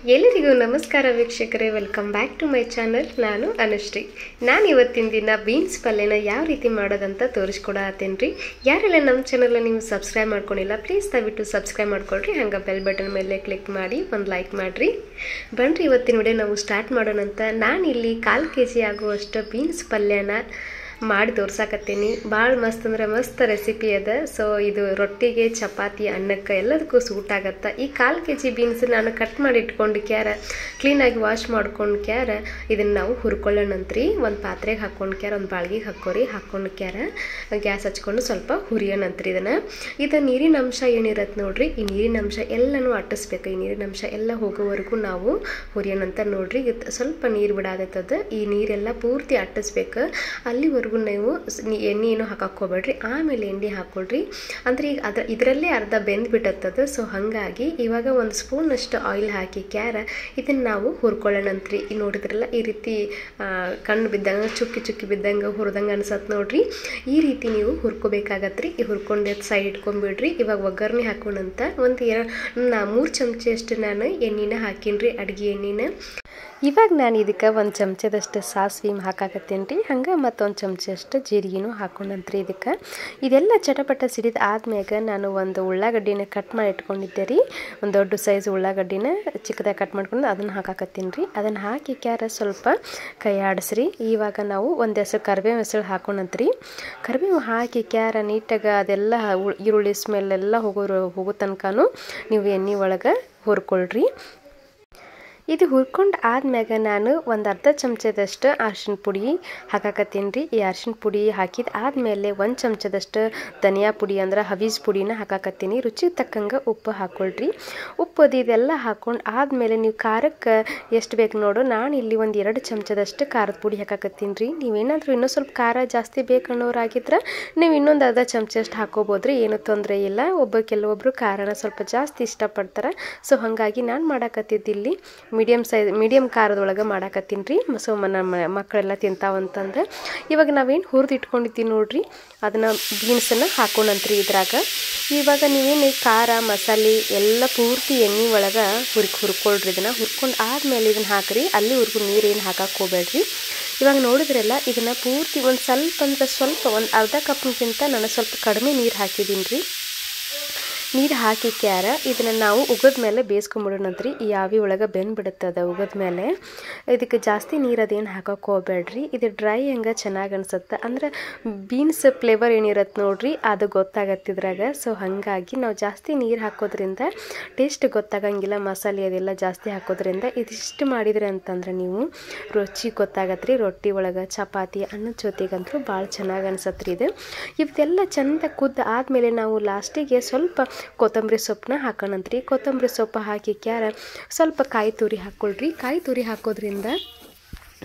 ಎಲ್ಲರಿಗೂ ನಮಸ್ಕಾರ ವೀಕ್ಷಕರೇ, welcome back to my channel. ನಾನು ಅನುಶ್ರೀ. ನಾನು ಇವತ್ತಿನ ದಿನ ಬೀನ್ಸ್ ಪಲ್ಯನ ಯಾವ ರೀತಿ ಮಾಡೋದಂತ ತೋರಿಸ್ಕೊಡತ್ತೀನಿ ರೀ. ಯಾರೆಲ್ಲ ನಮ್ಮ ಚಾನಲ್ನ ನೀವು ಸಬ್ಸ್ಕ್ರೈಬ್ ಮಾಡ್ಕೊಂಡಿಲ್ಲ, ಪ್ಲೀಸ್ ದಯವಿಟ್ಟು ಸಬ್ಸ್ಕ್ರೈಬ್ ಮಾಡ್ಕೊಳ್ರಿ. ಹಂಗೆ ಬೆಲ್ ಬಟನ್ ಮೇಲೆ ಕ್ಲಿಕ್ ಮಾಡಿ ಒಂದು ಲೈಕ್ ಮಾಡಿರಿ. ಬನ್ರಿ ಇವತ್ತಿನ ವಿಡಿಯೋ ನಾವು ಸ್ಟಾರ್ಟ್ ಮಾಡೋಣಂತ. ನಾನಿಲ್ಲಿ 1/4 kg ಆಗುವಷ್ಟು ಬೀನ್ಸ್ ಪಲ್ಯನ ಮಾಡಿ ತೋರ್ಸಾಕತ್ತೀನಿ. ಭಾಳ ಮಸ್ತ್ ಅಂದ್ರೆ ಮಸ್ತ್ ರೆಸಿಪಿ ಅದ. ಸೊ ಇದು ರೊಟ್ಟಿಗೆ, ಚಪಾತಿ, ಅನ್ನಕ್ಕೆ ಎಲ್ಲದಕ್ಕೂ ಸೂಟ್ ಆಗತ್ತೆ. ಈ 1/4 kg ಬೀನ್ಸ್ ನಾನು ಕಟ್ ಮಾಡಿ ಇಟ್ಕೊಂಡು ಕ್ಲೀನಾಗಿ ವಾಶ್ ಮಾಡ್ಕೊಂಡು ಇದನ್ನು ನಾವು ಹುರ್ಕೊಳ್ಳೋಣಂತ್ರಿ. ಒಂದು ಪಾತ್ರೆಗೆ ಹಾಕ್ಕೊಂಡು ಒಂದು ಬಾಳ್ಗಿಗೆ ಹಾಕ್ಕೊಂಡು ಗ್ಯಾಸ್ ಹಚ್ಕೊಂಡು ಸ್ವಲ್ಪ ಹುರಿಯೋಣಂತ್ರಿ. ಇದು ನೀರಿನ ಅಂಶ ಏನಿರತ್ತೆ ನೋಡ್ರಿ, ಈ ನೀರಿನ ಅಂಶ ಎಲ್ಲನೂ ಅಟ್ಟಿಸ್ಬೇಕು. ಈ ನೀರಿನ ಅಂಶ ಎಲ್ಲ ಹೋಗೋವರೆಗೂ ನಾವು ಹುರಿಯೋಣಂತ ನೋಡ್ರಿ. ಸ್ವಲ್ಪ ನೀರು ಬಿಡಾದತ್ತದ, ಈ ನೀರೆಲ್ಲ ಪೂರ್ತಿ ಅಟ್ಟಿಸ್ಬೇಕು. ಅಲ್ಲಿವರೆಗೂ ನೀವು ಎಣ್ಣೆ ಏನು ಹಾಕೋಬೇಡ್ರಿ. ಆಮೇಲೆ ಎಣ್ಣೆ ಹಾಕ್ಕೊಳ್ರಿ. ಅಂದರೆ ಈಗ ಇದರಲ್ಲೇ ಅರ್ಧ ಬೆಂದ್ಬಿಟ್ಟತ್ತದ. ಸೊ ಹಾಗಾಗಿ ಇವಾಗ 1 ಸ್ಪೂನಷ್ಟು ಆಯಿಲ್ ಹಾಕಿ ಇದನ್ನು ನಾವು ಹುರ್ಕೊಳ್ಳೋಣಂತ್ರಿ. ನೋಡಿದ್ರಲ್ಲ, ಈ ರೀತಿ ಕಣ್ಣು ಬಿದ್ದಂಗೆ ಚುಕ್ಕಿ ಬಿದ್ದಂಗೆ ಹುರಿದಂಗೆ ಅನ್ಸತ್ತೆ ನೋಡ್ರಿ. ಈ ರೀತಿ ನೀವು ಹುರ್ಕೋಬೇಕಾಗತ್ರಿ. ಈ ಹುರ್ಕೊಂಡು ಸೈಡ್ ಇಟ್ಕೊಂಡ್ಬಿಡ್ರಿ. ಇವಾಗ ಒಗ್ಗರಣೆ ಹಾಕೋಣಂತ. 3 ಚಮಚಷ್ಟು ನಾನು ಎಣ್ಣೆನ ಹಾಕಿನ್ರಿ, ಅಡುಗೆ ಎಣ್ಣೆನ. ಇವಾಗ ನಾನು ಇದಕ್ಕೆ 1 ಚಮಚದಷ್ಟು ಸಾಸಿವೆ ಹಾಕಾಕತ್ತೀನಿ ರೀ. ಹಂಗೆ ಮತ್ತೊಂದು ಚಮಚಷ್ಟು ಜೀರಿಗೆನೂ ಹಾಕೊಂಡಂತ್ರಿ. ಇದಕ್ಕೆ ಇದೆಲ್ಲ ಚಟಪಟ ಸಿಡಿದ ಆದ್ಮ್ಯಾಗ ನಾನು ಒಂದು ಉಳ್ಳಾಗಡ್ಡಿನ ಕಟ್ ಮಾಡಿ ಇಟ್ಕೊಂಡಿದ್ದೆ ರೀ. ಒಂದು ದೊಡ್ಡ ಸೈಜ್ ಉಳ್ಳಾಗಡ್ಡಿನ ಚಿಕ್ಕದಾಗಿ ಕಟ್ ಮಾಡ್ಕೊಂಡು ಅದನ್ನು ಹಾಕಾಕತ್ತೀನಿ ರೀ. ಅದನ್ನು ಹಾಕಿ ಸ್ವಲ್ಪ ಕೈ ಆಡಿಸ್ರಿ. ಇವಾಗ ನಾವು ಒಂದು ಹೆಸರು ಕರಿಬೇವು ಹೆಸರು ಹಾಕೊಂಡಂತ್ರಿ. ಕರಿಬೇವು ಹಾಕಿ ನೀಟಾಗಿ ಅದೆಲ್ಲ ಈರುಳ್ಳಿ ಸ್ಮೆಲ್ ಎಲ್ಲ ಹೋಗೋ ತನಕನೂ ನೀವು ಎಣ್ಣೆ ಒಳಗೆ ಹುರ್ಕೊಳ್ರಿ. ಇದು ಹುರ್ಕೊಂಡು ಆದ್ಮ್ಯಾಗ ನಾನು ಒಂದು ಅರ್ಧ ಚಮಚದಷ್ಟು ಅರಿಶಿನ ಪುಡಿ ಹಾಕಾಕತ್ತೀನಿ ರೀ. ಈ ಅರಿಶಿನ ಪುಡಿ ಹಾಕಿದ ಆದಮೇಲೆ 1 ಚಮಚದಷ್ಟು ಧನಿಯಾ ಪುಡಿ ಅಂದ್ರೆ ಹವೀಜ್ ಪುಡಿನ ಹಾಕಾಕತ್ತೀನಿ. ರುಚಿಗೆ ತಕ್ಕಂಗೆ ಉಪ್ಪು ಹಾಕ್ಕೊಳ್ರಿ. ಉಪ್ಪು ಇದೆಲ್ಲ ಹಾಕ್ಕೊಂಡು ಆದಮೇಲೆ ನೀವು ಖಾರಕ್ಕೆ ಎಷ್ಟು ಬೇಕು ನೋಡು, ನಾನು ಇಲ್ಲಿ ಒಂದು 2 ಚಮಚದಷ್ಟು ಖಾರದ ಪುಡಿ ಹಾಕಾಕತ್ತೀನಿ ರೀ. ನೀವೇನಾದರೂ ಇನ್ನೂ ಸ್ವಲ್ಪ ಖಾರ ಜಾಸ್ತಿ ಬೇಕನ್ನೋರಾಗಿದ್ರೆ ನೀವು ಇನ್ನೊಂದು ಅರ್ಧ ಚಮಚಷ್ಟು ಹಾಕೋಬೋದ್ರಿ, ಏನೂ ತೊಂದರೆ ಇಲ್ಲ. ಕೆಲವೊಬ್ಬರು ಖಾರನ ಸ್ವಲ್ಪ ಜಾಸ್ತಿ ಇಷ್ಟಪಡ್ತಾರೆ. ಸೊ ಹಾಗಾಗಿ ನಾನು ಮಾಡಾಕತ್ತಿದ್ದಿಲ್ಲಿ ಮೀಡಿಯಮ್ ಖಾರದೊಳಗೆ ಮಾಡಾಕತ್ತೀನಿ ರೀ. ಸೊ ನಮ್ಮ ಮಕ್ಕಳೆಲ್ಲ ತಿಂತಾವಂತಂದ್ರೆ ಇವಾಗ ನಾವೇನು ಹುರಿದು ಇಟ್ಕೊಂಡಿದ್ದೀವಿ ನೋಡ್ರಿ, ಅದನ್ನು ಬೀನ್ಸನ್ನು ಹಾಕೊಂಡಂತ್ರಿ ಇದ್ರಾಗ. ಇವಾಗ ನೀವೇನು ಖಾರ ಮಸಾಲೆ ಎಲ್ಲ ಪೂರ್ತಿ ಎಣ್ಣೆ ಒಳಗೆ ಹುರ್ಕೊಳ್ರಿ. ಇದನ್ನು ಹುರ್ಕೊಂಡು ಆದಮೇಲೆ ಇದನ್ನು ಹಾಕಿರಿ. ಅಲ್ಲಿವರೆಗೂ ನೀರೇನು ಹಾಕಕ್ಕೆ ಹೋಗ್ಬೇಡ್ರಿ. ಇವಾಗ ನೋಡಿದ್ರೆಲ್ಲ ಇದನ್ನು ಪೂರ್ತಿ ಒಂದು ಸ್ವಲ್ಪ ಅಂದ್ರೆ ಸ್ವಲ್ಪ ಒಂದು ಅರ್ಧ ಕಪ್ಗಿಂತ ನಾನು ಸ್ವಲ್ಪ ಕಡಿಮೆ ನೀರು ಹಾಕಿದ್ದೀನಿ ರೀ. ನೀರು ಹಾಕಿ ಇದನ್ನು ನಾವು ಉಗಿದ ಮೇಲೆ ಬೇಯಿಸ್ಕೊಂಬಿಡೋಣಂತ್ರಿ. ಈ ಆವಿ ಒಳಗೆ ಬೆಂದ್ಬಿಡುತ್ತದ ಉಗಿದ ಮೇಲೆ. ಇದಕ್ಕೆ ಜಾಸ್ತಿ ನೀರು ಅದೇನು ಹಾಕೋಕೆ ಹೋಗ್ಬೇಡ್ರಿ. ಇದು ಡ್ರೈ ಹಂಗೆ ಚೆನ್ನಾಗಿ ಅನ್ಸುತ್ತೆ. ಅಂದ್ರೆ ಬೀನ್ಸ್ ಫ್ಲೇವರ್ ಏನಿರತ್ತೆ ನೋಡ್ರಿ, ಅದು ಗೊತ್ತಾಗತ್ತಿದ್ರಾಗ. ಸೊ ಹಾಗಾಗಿ ನಾವು ಜಾಸ್ತಿ ನೀರು ಹಾಕೋದ್ರಿಂದ ಟೇಸ್ಟ್ ಗೊತ್ತಾಗಂಗಿಲ್ಲ. ಮಸಾಲೆ ಅದೆಲ್ಲ ಜಾಸ್ತಿ ಹಾಕೋದ್ರಿಂದ ಇದಿಷ್ಟು ಮಾಡಿದ್ರಿ ಅಂತಂದ್ರೆ ನೀವು ರುಚಿ ಗೊತ್ತಾಗತ್ರಿ. ರೊಟ್ಟಿ ಒಳಗೆ, ಚಪಾತಿ, ಅನ್ನದ ಜೊತೆಗಂತೂ ಭಾಳ ಚೆನ್ನಾಗಿ ಅನ್ಸತ್ರಿ ಇದು. ಇವತ್ತೆಲ್ಲ ಚೆಂದ ಕುದ್ದು ಆದಮೇಲೆ ನಾವು ಲಾಸ್ಟಿಗೆ ಸ್ವಲ್ಪ ಕೊತ್ತಂಬರಿ ಸೊಪ್ಪನ್ನ ಹಾಕೋಣಂತ್ರಿ. ಕೊತ್ತಂಬರಿ ಸೊಪ್ಪು ಹಾಕಿ ಸ್ವಲ್ಪ ಕಾಯಿ ತುರಿ ಹಾಕ್ಕೊಳ್ರಿ. ಕಾಯಿ ತುರಿ ಹಾಕೋದ್ರಿಂದ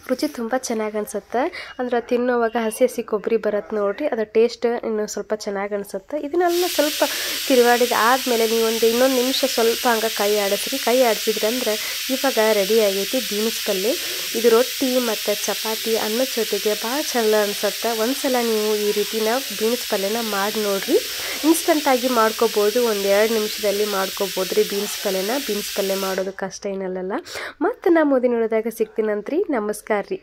ರುಚಿ ತುಂಬ ಚೆನ್ನಾಗಿ ಅನ್ಸುತ್ತೆ. ಅಂದ್ರೆ ತಿನ್ನೋವಾಗ ಹಸಿ ಕೊಬ್ಬರಿ ಬರುತ್ತೆ ನೋಡ್ರಿ, ಅದರ ಟೇಸ್ಟ್ ಇನ್ನೂ ಸ್ವಲ್ಪ ಚೆನ್ನಾಗಿ ಅನ್ಸುತ್ತೆ. ಇದನ್ನೆಲ್ಲ ಸ್ವಲ್ಪ ತಿರುವಾಡಿದ ಆದಮೇಲೆ ನೀವು ಇನ್ನೊಂದು ನಿಮಿಷ ಸ್ವಲ್ಪ ಹಂಗೆ ಕೈ ಆಡಿಸ್ರಿ. ಕೈ ಆಡಿಸಿದ್ರಂದ್ರೆ ಇವಾಗ ರೆಡಿ ಆಗೈತಿ ಬೀನ್ಸ್ ಪಲ್ಯ. ಇದು ರೊಟ್ಟಿ ಮತ್ತು ಚಪಾತಿ, ಅನ್ನದ ಜೊತೆಗೆ ಭಾಳ ಚೆನ್ನಾಗಿ ಅನ್ಸುತ್ತೆ. ಒಂದ್ಸಲ ನೀವು ಈ ರೀತಿನ ಬೀನ್ಸ್ ಪಲ್ಯನ ಮಾಡಿ ನೋಡ್ರಿ. ಇನ್ಸ್ಟಂಟಾಗಿ ಮಾಡ್ಕೋಬೋದು, 1-2 ನಿಮಿಷದಲ್ಲಿ ಮಾಡ್ಕೋಬೋದು ರೀ ಬೀನ್ಸ್ ಪಲ್ಯನ. ಬೀನ್ಸ್ ಪಲ್ಯ ಮಾಡೋದು ಕಷ್ಟ ಏನಲ್ಲ. ಮತ್ತು ನಾ ಮುಂದಿನ ನೋಡಿದಾಗ ಸಿಗ್ತೀನಂತ್ರಿ. ನಮಸ್ಕಾರ ರೀ.